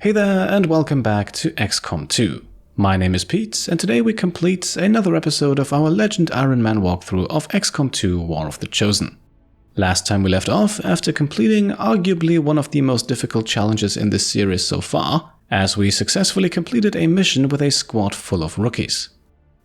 Hey there and welcome back to XCOM 2. My name is Pete and today we complete another episode of our Legend Ironman walkthrough of XCOM 2 War of the Chosen. Last time we left off after completing arguably one of the most difficult challenges in this series so far, as we successfully completed a mission with a squad full of rookies.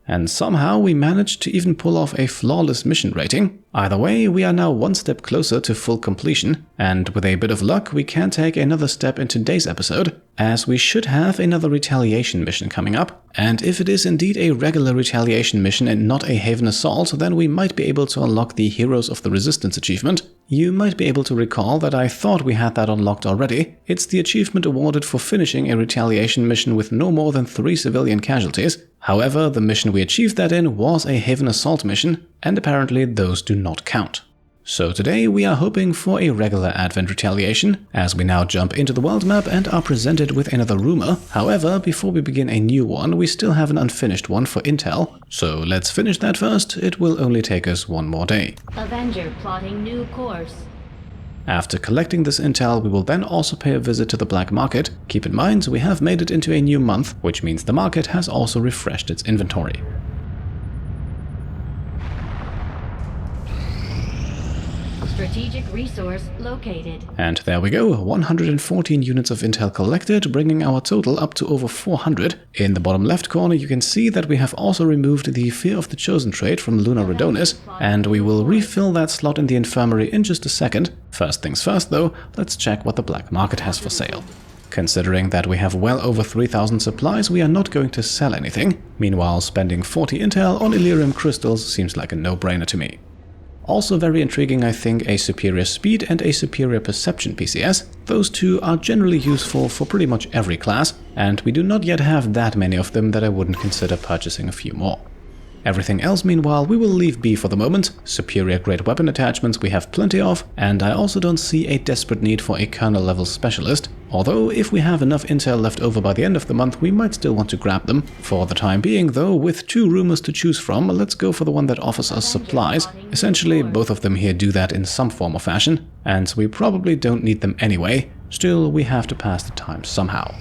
And somehow we managed to even pull off a flawless mission rating. Either way, we are now one step closer to full completion, and with a bit of luck we can take another step in today's episode, as we should have another Retaliation mission coming up. And if it is indeed a regular Retaliation mission and not a Haven Assault, then we might be able to unlock the Heroes of the Resistance achievement. You might be able to recall that I thought we had that unlocked already. It's the achievement awarded for finishing a Retaliation mission with no more than 3 civilian casualties. However, the mission we achieved that in was a Haven Assault mission, and apparently those do not count. So today we are hoping for a regular Advent Retaliation, as we now jump into the world map and are presented with another rumor. However, before we begin a new one, we still have an unfinished one for intel. So let's finish that first, it will only take us one more day. Avenger plotting new course. After collecting this intel, we will then also pay a visit to the black market. Keep in mind, we have made it into a new month, which means the market has also refreshed its inventory. Strategic resource located. And there we go, 114 units of intel collected, bringing our total up to over 400. In the bottom left corner you can see that we have also removed the Fear of the Chosen trait from Luna Rhodonis, and we will refill that slot in the infirmary in just a second. First things first though, let's check what the black market has for sale. Considering that we have well over 3,000 supplies, we are not going to sell anything. Meanwhile, spending 40 intel on Elerium crystals seems like a no-brainer to me. Also very intriguing, I think, a superior speed and a superior perception PCS. Those two are generally useful for pretty much every class, and we do not yet have that many of them that I wouldn't consider purchasing a few more. Everything else, meanwhile, we will leave be for the moment. Superior grade weapon attachments we have plenty of, and I also don't see a desperate need for a colonel level specialist. Although, if we have enough intel left over by the end of the month, we might still want to grab them. For the time being though, with 2 rumors to choose from, let's go for the one that offers us supplies. Essentially, both of them here do that in some form or fashion, and we probably don't need them anyway. Still, we have to pass the time somehow.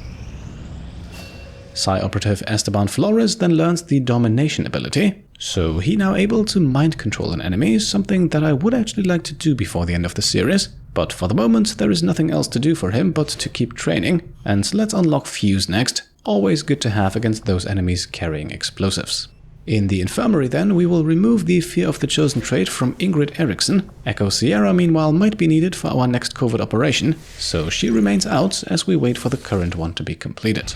Psi Operative Esteban Flores then learns the Domination ability, so he now able to mind control an enemy, something that I would actually like to do before the end of the series. But for the moment there is nothing else to do for him but to keep training, and let's unlock Fuse next, always good to have against those enemies carrying explosives. In the infirmary then we will remove the Fear of the Chosen trait from Ingrid Eriksson. Echo Sierra meanwhile might be needed for our next covert operation, so she remains out as we wait for the current one to be completed.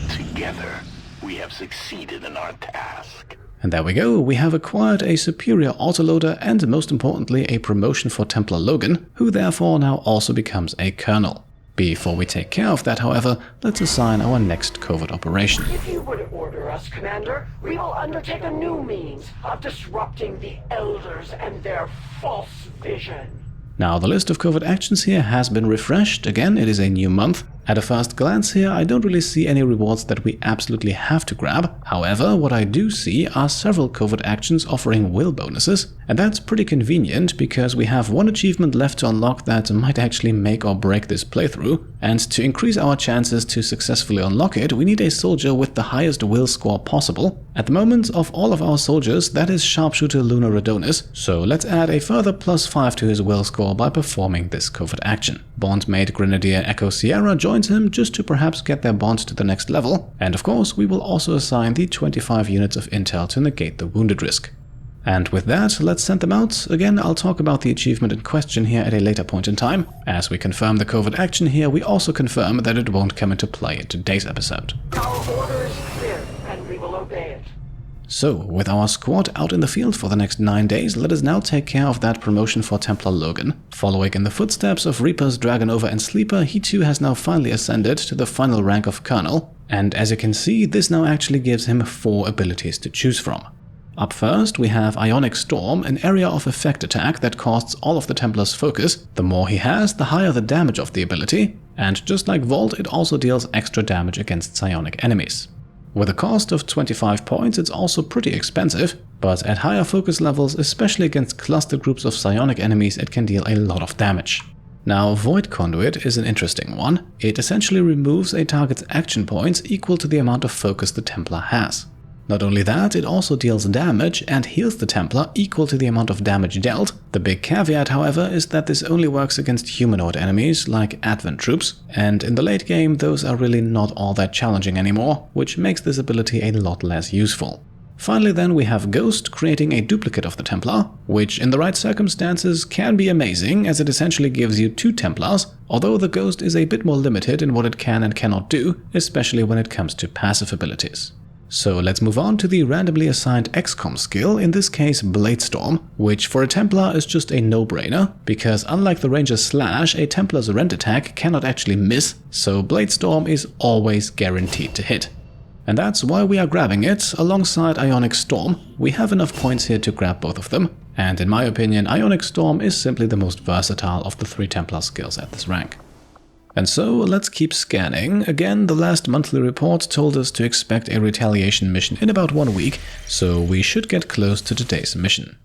Together, we have succeeded in our task. And there we go, we have acquired a superior autoloader and most importantly a promotion for Templar Logan, who therefore now also becomes a colonel. Before we take care of that, however, let's assign our next covert operation. If you would order us, Commander, we will undertake a new means of disrupting the Elders and their false vision. Now the list of covert actions here has been refreshed. Again, it is a new month. At a first glance here, I don't really see any rewards that we absolutely have to grab. However, what I do see are several covert actions offering will bonuses, and that's pretty convenient because we have one achievement left to unlock that might actually make or break this playthrough, and to increase our chances to successfully unlock it, we need a soldier with the highest will score possible. At the moment, of all of our soldiers, that is Sharpshooter Luna Rhodonis, so let's add a further +5 to his will score by performing this covert action. Bondmate Grenadier Echo Sierra joins him just to perhaps get their bond to the next level, and of course we will also assign the 25 units of intel to negate the wounded risk. And with that, let's send them out. Again, I'll talk about the achievement in question here at a later point in time. As we confirm the covert action here, we also confirm that it won't come into play in today's episode. Our order is clear, and we will obey it. So, with our squad out in the field for the next 9 days, let us now take care of that promotion for Templar Logan. Following in the footsteps of Reapers, Dragonova and Sleeper, he too has now finally ascended to the final rank of Colonel, and as you can see, this now actually gives him 4 abilities to choose from. Up first, we have Ionic Storm, an area of effect attack that costs all of the Templars focus. The more he has, the higher the damage of the ability, and just like Vault, it also deals extra damage against psionic enemies. With a cost of 25 points, it's also pretty expensive, but at higher focus levels, especially against cluster groups of psionic enemies, it can deal a lot of damage. Now, Void Conduit is an interesting one. It essentially removes a target's action points equal to the amount of focus the Templar has. Not only that, it also deals damage and heals the Templar equal to the amount of damage dealt. The big caveat, however, is that this only works against humanoid enemies like Advent troops, and in the late game those are really not all that challenging anymore, which makes this ability a lot less useful. Finally then we have Ghost, creating a duplicate of the Templar, which in the right circumstances can be amazing as it essentially gives you 2 Templars, although the Ghost is a bit more limited in what it can and cannot do, especially when it comes to passive abilities. So let's move on to the randomly assigned XCOM skill, in this case Bladestorm, which for a Templar is just a no-brainer, because unlike the Ranger's Slash, a Templar's rend attack cannot actually miss, so Bladestorm is always guaranteed to hit. And that's why we are grabbing it alongside Ionic Storm. We have enough points here to grab both of them, and in my opinion Ionic Storm is simply the most versatile of the 3 Templar skills at this rank. And so let's keep scanning. Again, the last monthly report told us to expect a Retaliation mission in about 1 week, so we should get close to today's mission.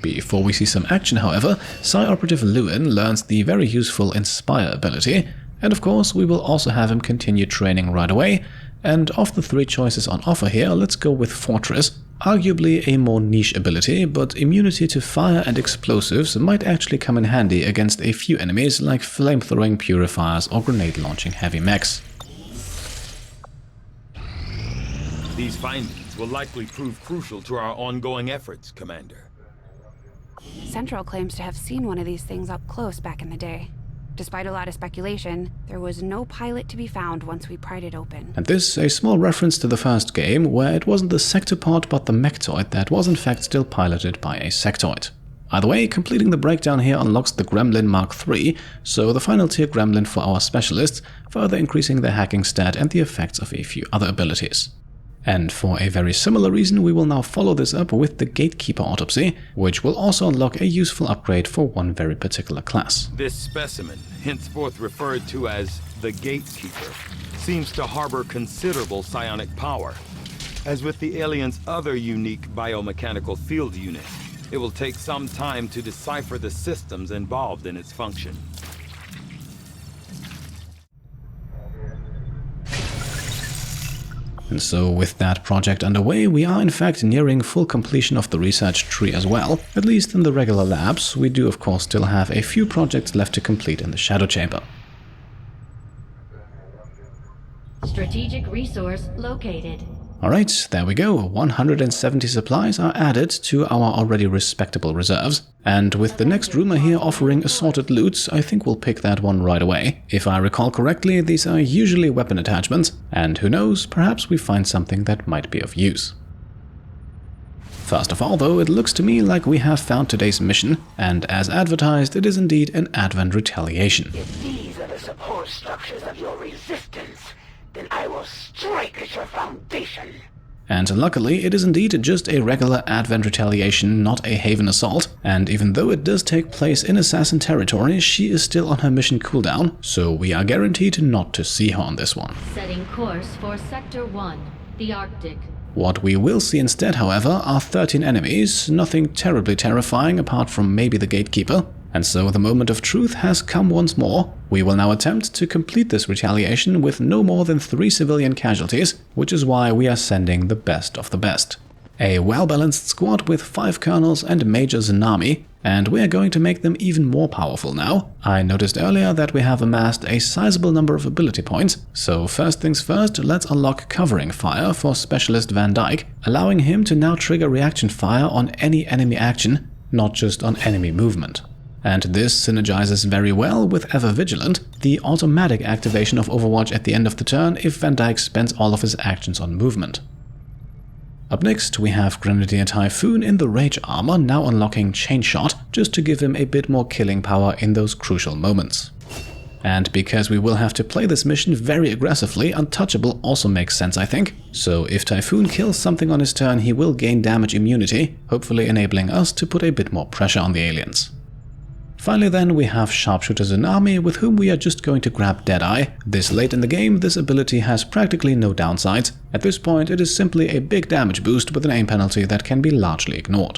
Before we see some action, however, Psi Operative Lewin learns the very useful Inspire ability, and of course we will also have him continue training right away. And of the 3 choices on offer here, let's go with Fortress, arguably a more niche ability, but immunity to fire and explosives might actually come in handy against a few enemies like flamethrowing purifiers or grenade-launching heavy mechs. These findings will likely prove crucial to our ongoing efforts, Commander. Central claims to have seen one of these things up close back in the day. Despite a lot of speculation, there was no pilot to be found once we pried it open. And this a small reference to the first game, where it wasn't the sectopod but the mechtoid that was in fact still piloted by a sectoid. Either way, completing the breakdown here unlocks the Gremlin Mark III, so the final tier Gremlin for our specialists, further increasing their hacking stat and the effects of a few other abilities. And for a very similar reason, we will now follow this up with the Gatekeeper Autopsy, which will also unlock a useful upgrade for one very particular class. This specimen, henceforth referred to as the Gatekeeper, seems to harbor considerable psionic power. As with the alien's other unique biomechanical field unit, it will take some time to decipher the systems involved in its function. And so with that project underway, we are in fact nearing full completion of the research tree as well. At least in the regular labs, we do of course still have a few projects left to complete in the Shadow Chamber. Strategic resource located. Alright, there we go, 170 supplies are added to our already respectable reserves. And with the next rumor here offering assorted loots, I think we'll pick that one right away. If I recall correctly, these are usually weapon attachments, and who knows, perhaps we find something that might be of use. First of all though, it looks to me like we have found today's mission, and as advertised, it is indeed an Advent Retaliation. If these are the support structures of your resistance, then I will strike at your foundation. And luckily, it is indeed just a regular Advent Retaliation, not a Haven Assault, and even though it does take place in Assassin territory, she is still on her mission cooldown, so we are guaranteed not to see her on this one. Setting course for Sector 1, the Arctic. What we will see instead, however, are 13 enemies, nothing terribly terrifying apart from maybe the Gatekeeper. And so the moment of truth has come once more. We will now attempt to complete this retaliation with no more than 3 civilian casualties, which is why we are sending the best of the best. A well-balanced squad with 5 colonels and Major Tsunami, and we are going to make them even more powerful now. I noticed earlier that we have amassed a sizable number of ability points, so first things first, let's unlock Covering Fire for Specialist Van Dyke, allowing him to now trigger reaction fire on any enemy action, not just on enemy movement. And this synergizes very well with Ever Vigilant, the automatic activation of Overwatch at the end of the turn if Van Dyke spends all of his actions on movement. Up next, we have Grenadier Typhoon in the Rage armor, now unlocking Chain Shot, just to give him a bit more killing power in those crucial moments. And because we will have to play this mission very aggressively, Untouchable also makes sense, I think. So if Typhoon kills something on his turn, he will gain damage immunity, hopefully enabling us to put a bit more pressure on the aliens. Finally then, we have Sharpshooter Tsunami, with whom we are just going to grab Deadeye. This late in the game, this ability has practically no downsides. At this point, it is simply a big damage boost with an aim penalty that can be largely ignored.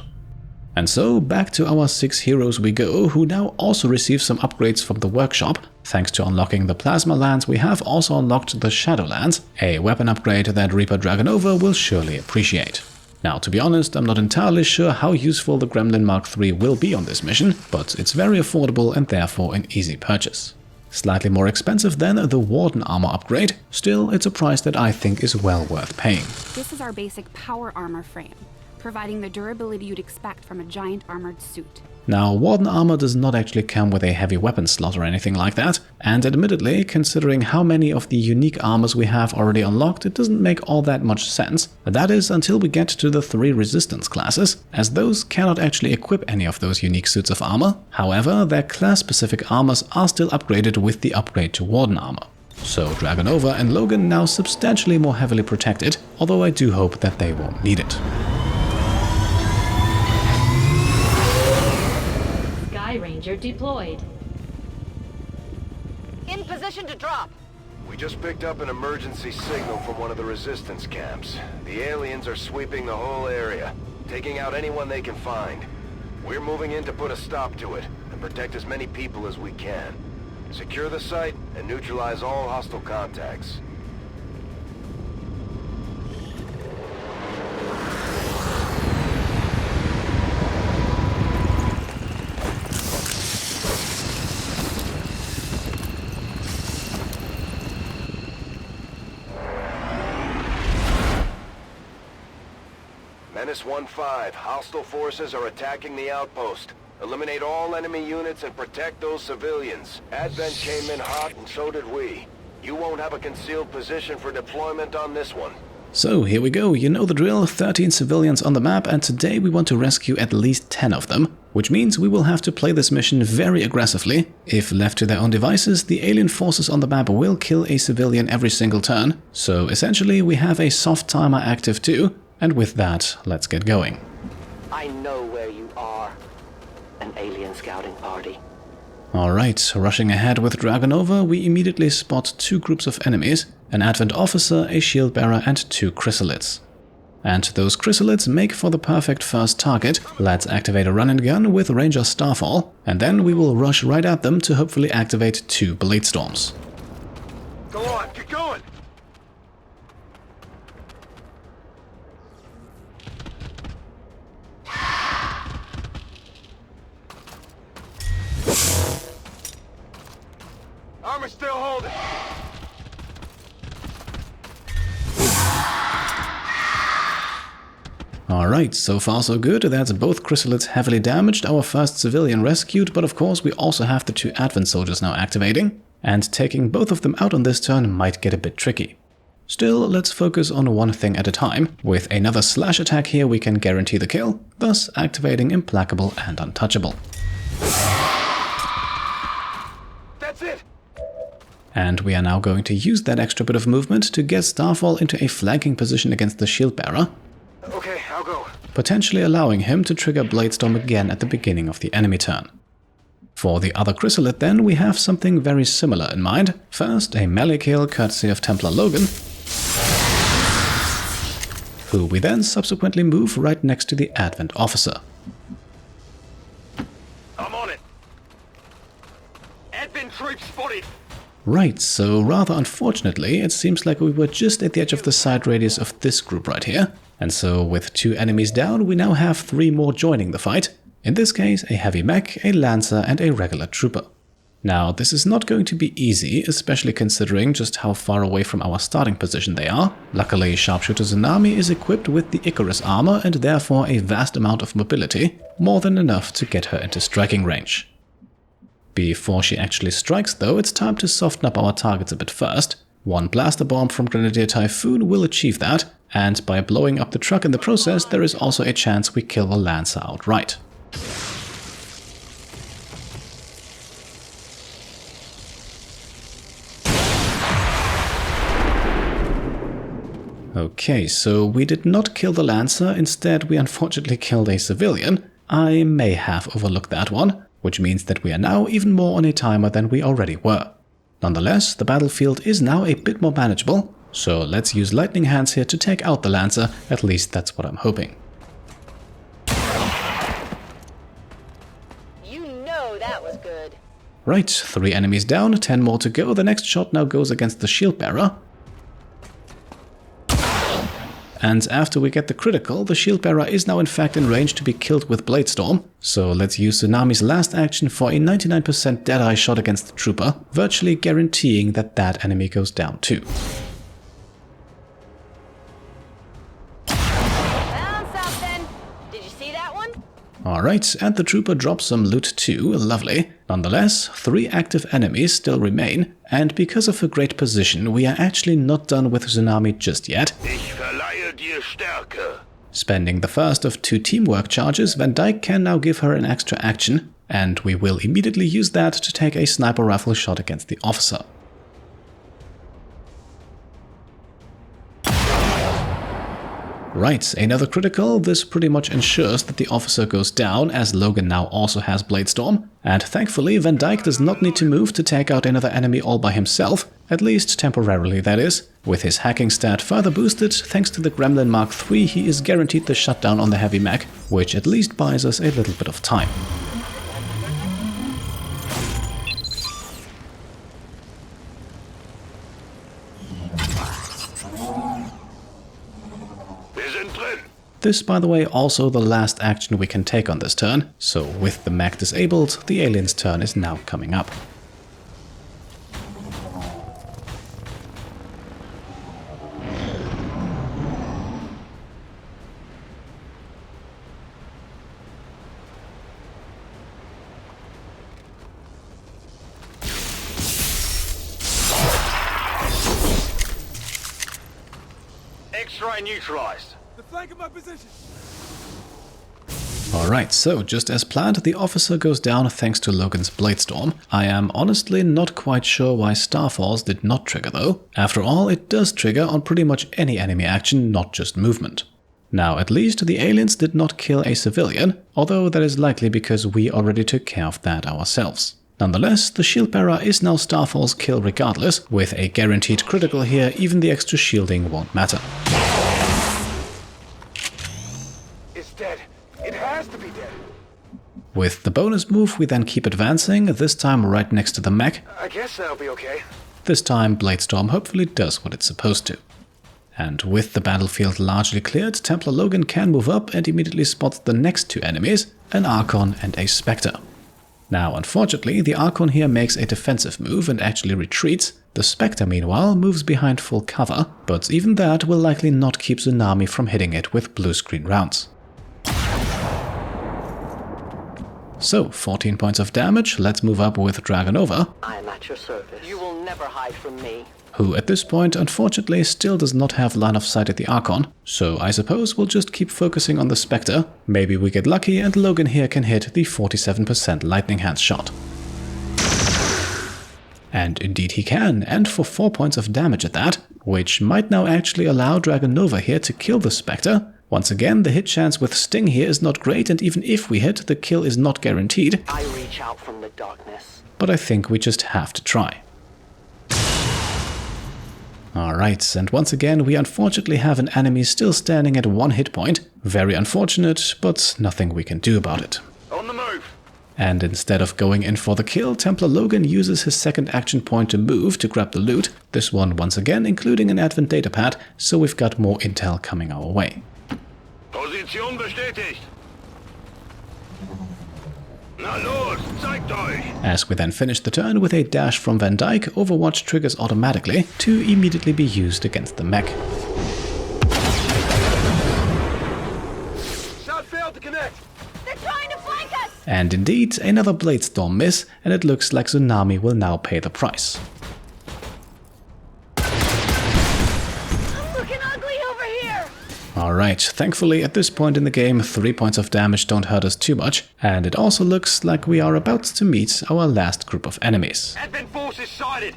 And so back to our 6 heroes we go, who now also receive some upgrades from the workshop. Thanks to unlocking the Plasma Lands, we have also unlocked the Shadowlands, a weapon upgrade that Reaper Dragonova will surely appreciate. Now, to be honest, I'm not entirely sure how useful the Gremlin Mark III will be on this mission, but it's very affordable and therefore an easy purchase. Slightly more expensive than the Warden armor upgrade, still it's a price that I think is well worth paying. This is our basic power armor frame, providing the durability you'd expect from a giant armored suit. Now, Warden armor does not actually come with a heavy weapon slot or anything like that, and admittedly, considering how many of the unique armors we have already unlocked, it doesn't make all that much sense. That is until we get to the 3 resistance classes, as those cannot actually equip any of those unique suits of armor. However, their class-specific armors are still upgraded with the upgrade to Warden armor. So Dragonova and Logan now substantially more heavily protected, although I do hope that they won't need it. Ranger deployed. In position to drop. We just picked up an emergency signal from one of the resistance camps. The aliens are sweeping the whole area, taking out anyone they can find. We're moving in to put a stop to it and protect as many people as we can. Secure the site and neutralize all hostile contacts. Menace 1-5, hostile forces are attacking the outpost. Eliminate all enemy units and protect those civilians. Advent came in hot and so did we. You won't have a concealed position for deployment on this one. So here we go, you know the drill, 13 civilians on the map, and today we want to rescue at least 10 of them, which means we will have to play this mission very aggressively. If left to their own devices, the alien forces on the map will kill a civilian every single turn, so essentially we have a soft timer active too. And with that, let's get going. I know where you are. An alien scouting party. Alright, rushing ahead with Dragonova, we immediately spot 2 groups of enemies, an Advent officer, a shield bearer, and 2 chrysalids. And those chrysalids make for the perfect first target. Let's activate a run and gun with Ranger Starfall, and then we will rush right at them to hopefully activate 2 Blade Storms. Go on, get going! Armor still holding. Alright, so far so good. That's both chrysalids heavily damaged, our first civilian rescued, but of course we also have the 2 Advent soldiers now activating, and taking both of them out on this turn might get a bit tricky. Still, let's focus on one thing at a time. With another slash attack here we can guarantee the kill, thus activating Implacable and Untouchable. That's it! And we are now going to use that extra bit of movement to get Starfall into a flanking position against the shield bearer, Okay, I'll go. potentially allowing him to trigger Bladestorm again at the beginning of the enemy turn. For the other chrysalid then, we have something very similar in mind. First, a melee kill courtesy of Templar Logan, who we then subsequently move right next to the Advent officer. I'm on it. Advent troops spotted. Right, so rather unfortunately, it seems like we were just at the edge of the sight radius of this group right here. And so with 2 enemies down, we now have 3 more joining the fight. In this case, a heavy mech, a lancer, and a regular trooper. Now, this is not going to be easy, especially considering just how far away from our starting position they are. Luckily, Sharpshooter Tsunami is equipped with the Icarus armor and therefore a vast amount of mobility, more than enough to get her into striking range. Before she actually strikes though, it's time to soften up our targets a bit first. 1 blaster bomb from Grenadier Typhoon will achieve that, and by blowing up the truck in the process, there is also a chance we kill the Lancer outright. Okay, so we did not kill the Lancer, instead we unfortunately killed a civilian. I may have overlooked that one, which means that we are now even more on a timer than we already were. Nonetheless, the battlefield is now a bit more manageable, so let's use Lightning Hands here to take out the Lancer, at least that's what I'm hoping. Right, 3 enemies down, 10 more to go. The next shot now goes against the shield bearer. And after we get the critical, the shield bearer is now in fact in range to be killed with Bladestorm. So let's use Tsunami's last action for a 99% deadeye shot against the trooper, virtually guaranteeing that that enemy goes down too. Found something. Did you see that one? Alright, and the trooper drops some loot too, lovely. Nonetheless, 3 active enemies still remain, and because of her great position, we are actually not done with Tsunami just yet. Ich verleihe dir Stärke. Spending the first of 2 teamwork charges, Van Dyke can now give her an extra action, and we will immediately use that to take a sniper rifle shot against the officer. Right, another critical. This pretty much ensures that the officer goes down, as Logan now also has Bladestorm. And thankfully, Van Dyke does not need to move to take out another enemy all by himself, at least temporarily that is. With his hacking stat further boosted, thanks to the Gremlin Mark III, he is guaranteed the shutdown on the heavy mech, which at least buys us a little bit of time. This, by the way, also the last action we can take on this turn, so with the mech disabled, the alien's turn is now coming up. X-ray neutralized. Alright, so just as planned, the officer goes down thanks to Logan's Bladestorm. I am honestly not quite sure why Starfalls did not trigger though. After all, it does trigger on pretty much any enemy action, not just movement. Now, at least the aliens did not kill a civilian, although that is likely because we already took care of that ourselves. Nonetheless, the shield bearer is now Starfall's kill regardless. With a guaranteed critical here, even the extra shielding won't matter. Dead. It has to be dead. With the bonus move, we then keep advancing, this time right next to the mech. I guess that'll be okay. This time, Bladestorm hopefully does what it's supposed to. And with the battlefield largely cleared, Templar Logan can move up and immediately spots the next 2 enemies, an Archon and a Spectre. Now, unfortunately, the Archon here makes a defensive move and actually retreats. The Spectre, meanwhile, moves behind full cover, but even that will likely not keep Tsunami from hitting it with blue screen rounds. So, 14 points of damage, let's move up with Dragonova. I am at your service. You will never hide from me. Who at this point unfortunately still does not have line of sight at the Archon, so I suppose we'll just keep focusing on the Spectre. Maybe we get lucky and Logan here can hit the 47% Lightning Hands shot. And indeed he can, and for 4 points of damage at that, which might now actually allow Dragonova here to kill the Spectre. Once again, the hit chance with Sting here is not great, and even if we hit, the kill is not guaranteed. I reach out from the darkness. But I think we just have to try. Alright, and once again we unfortunately have an enemy still standing at 1 hit point. Very unfortunate, but nothing we can do about it. On the move! And instead of going in for the kill, Templar Logan uses his second action point to move to grab the loot. This one once again including an Advent datapad, so we've got more intel coming our way. Position bestätigt! Na los, zeigt euch! As we then finish the turn with a dash from Van Dyke, Overwatch triggers automatically to immediately be used against the mech. Shot failed to connect. They're trying to flank us! And indeed, another Bladestorm miss, and it looks like Tsunami will now pay the price. I'm looking ugly over here! Alright, thankfully at this point in the game 3 points of damage don't hurt us too much, and it also looks like we are about to meet our last group of enemies. Advent forces sighted!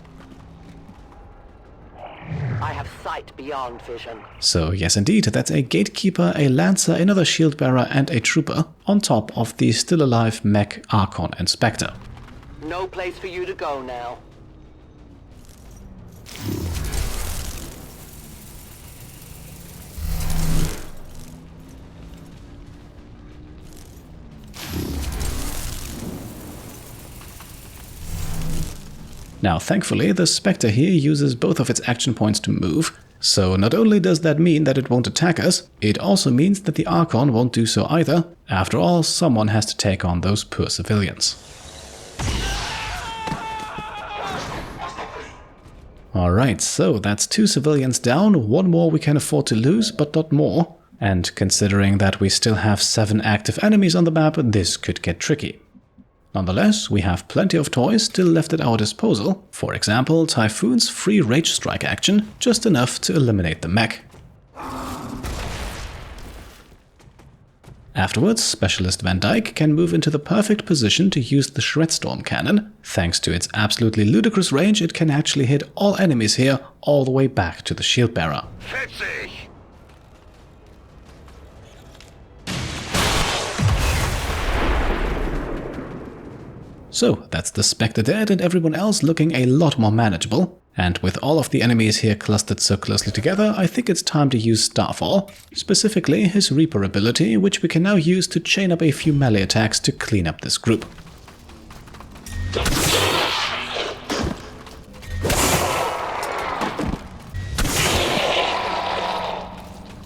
I have sight beyond vision. So yes indeed, that's a Gatekeeper, a Lancer, another Shield Bearer and a Trooper, on top of the still alive mech, Archon and Spectre. No place for you to go now. Now thankfully the Spectre here uses both of its action points to move, so not only does that mean that it won't attack us, it also means that the Archon won't do so either. After all, someone has to take on those poor civilians. Alright, so that's 2 civilians down, 1 more we can afford to lose, but not more. And considering that we still have 7 active enemies on the map, this could get tricky. Nonetheless, we have plenty of toys still left at our disposal. For example, Typhoon's free Rage Strike action, just enough to eliminate the mech. Afterwards, Specialist Van Dyke can move into the perfect position to use the Shredstorm cannon. Thanks to its absolutely ludicrous range, it can actually hit all enemies here all the way back to the shield bearer. Fitzy! So that's the Spectre dead and everyone else looking a lot more manageable. And with all of the enemies here clustered so closely together, I think it's time to use Starfall, specifically his Reaper ability, which we can now use to chain up a few melee attacks to clean up this group.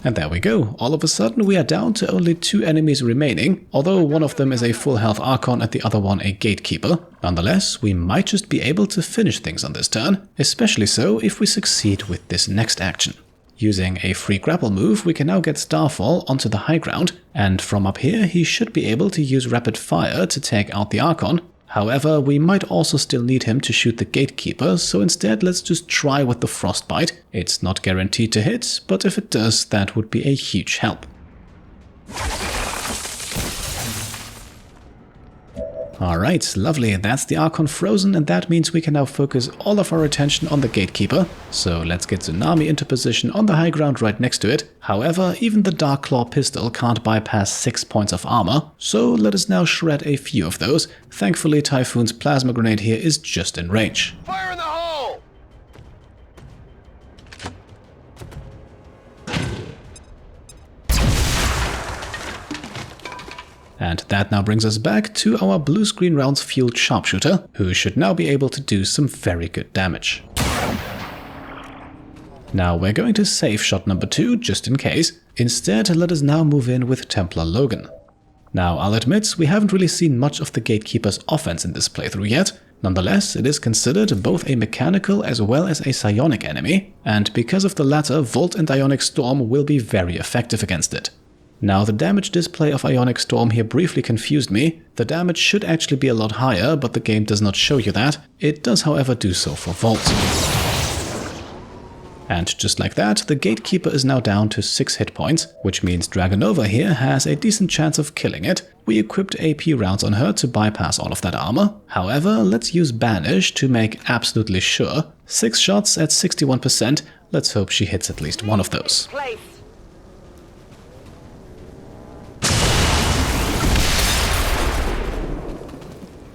And there we go, all of a sudden we are down to only 2 enemies remaining, although one of them is a full health Archon and the other one a Gatekeeper. Nonetheless, we might just be able to finish things on this turn, especially so if we succeed with this next action. Using a free grapple move, we can now get Starfall onto the high ground, and from up here he should be able to use rapid fire to take out the Archon. However, we might also still need him to shoot the Gatekeeper, so instead let's just try with the Frostbite. It's not guaranteed to hit, but if it does, that would be a huge help. Alright, lovely, that's the Archon frozen, and that means we can now focus all of our attention on the Gatekeeper. So let's get Tsunami into position on the high ground right next to it. However, even the Dark Claw pistol can't bypass 6 points of armor, so let us now shred a few of those. Thankfully, Typhoon's plasma grenade here is just in range. Fire in the hole! And that now brings us back to our blue screen rounds fueled sharpshooter, who should now be able to do some very good damage. Now we're going to save shot number 2 just in case. Instead, let us now move in with Templar Logan. Now I'll admit, we haven't really seen much of the Gatekeeper's offense in this playthrough yet. Nonetheless, it is considered both a mechanical as well as a psionic enemy, and because of the latter, Volt and Ionic Storm will be very effective against it. Now the damage display of Ionic Storm here briefly confused me. The damage should actually be a lot higher, but the game does not show you that. It does however do so for Volt. And just like that, the Gatekeeper is now down to 6 hit points, which means Dragonova here has a decent chance of killing it. We equipped AP rounds on her to bypass all of that armor. However, let's use Banish to make absolutely sure. 6 shots at 61%, let's hope she hits at least one of those.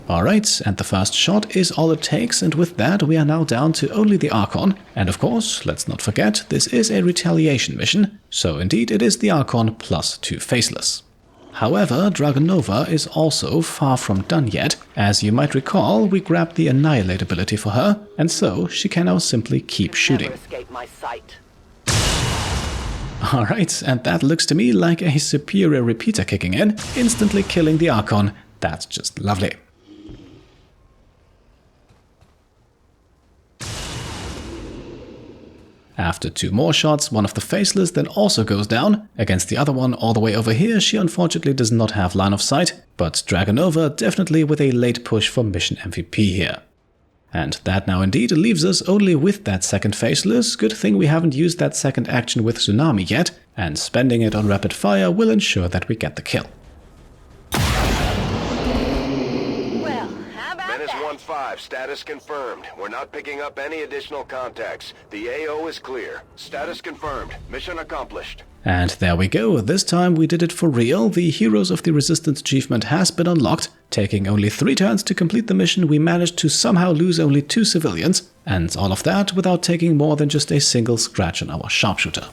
Alright, and the first shot is all it takes, and with that we are now down to only the Archon. And of course, let's not forget, this is a Retaliation mission, so indeed it is the Archon plus 2 Faceless. However, Dragonova is also far from done yet. As you might recall, we grabbed the Annihilate ability for her, and so she can now simply keep shooting. Alright, and that looks to me like a superior repeater kicking in, instantly killing the Archon. That's just lovely. After 2 more shots, one of the Faceless then also goes down. Against the other one all the way over here, she unfortunately does not have line of sight, but Dragonova definitely with a late push for mission MVP here. And that now indeed leaves us only with that second Faceless. Good thing we haven't used that second action with Tsunami yet, and spending it on rapid fire will ensure that we get the kill. Menace 1-5, status confirmed. We're not picking up any additional contacts. The AO is clear. Status confirmed. Mission accomplished. And there we go, this time we did it for real. The Heroes of the Resistance achievement has been unlocked. Taking only 3 turns to complete the mission, we managed to somehow lose only 2 civilians, and all of that without taking more than just a single scratch on our sharpshooter.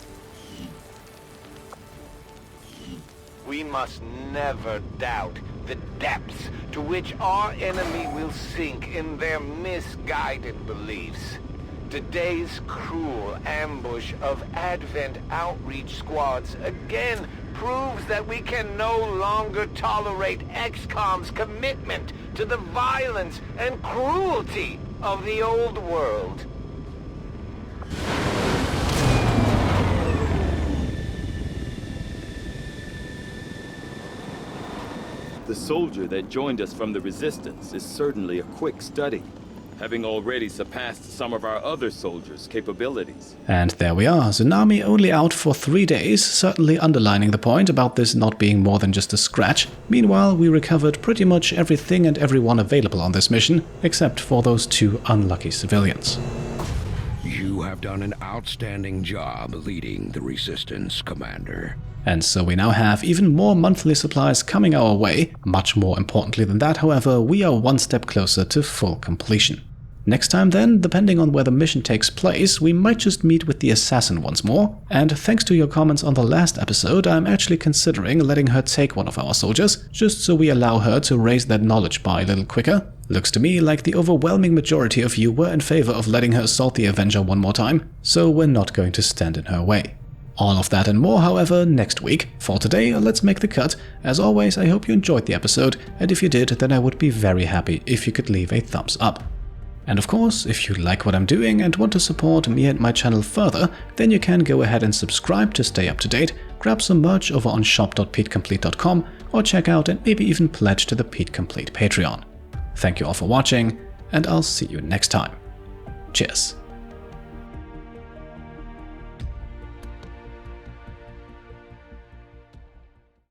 We must never doubt the depths to which our enemy will sink in their misguided beliefs. Today's cruel ambush of Advent outreach squads again proves that we can no longer tolerate XCOM's commitment to the violence and cruelty of the old world. The soldier that joined us from the Resistance is certainly a quick study, having already surpassed some of our other soldiers' capabilities. And there we are, Tsunami only out for 3 days, certainly underlining the point about this not being more than just a scratch. Meanwhile, we recovered pretty much everything and everyone available on this mission, except for those 2 unlucky civilians. You have done an outstanding job leading the Resistance, Commander. And so we now have even more monthly supplies coming our way. Much more importantly than that, however, we are one step closer to full completion. Next time then, depending on where the mission takes place, we might just meet with the assassin once more. And thanks to your comments on the last episode, I'm actually considering letting her take one of our soldiers, just so we allow her to raise that knowledge bar a little quicker. Looks to me like the overwhelming majority of you were in favor of letting her assault the Avenger one more time, so we're not going to stand in her way. All of that and more, however, next week. For today, let's make the cut. As always, I hope you enjoyed the episode, and if you did, then I would be very happy if you could leave a thumbs up. And of course, if you like what I'm doing and want to support me and my channel further, then you can go ahead and subscribe to stay up to date, grab some merch over on shop.petecomplete.com, or check out and maybe even pledge to the Pete Complete Patreon. Thank you all for watching, and I'll see you next time. Cheers.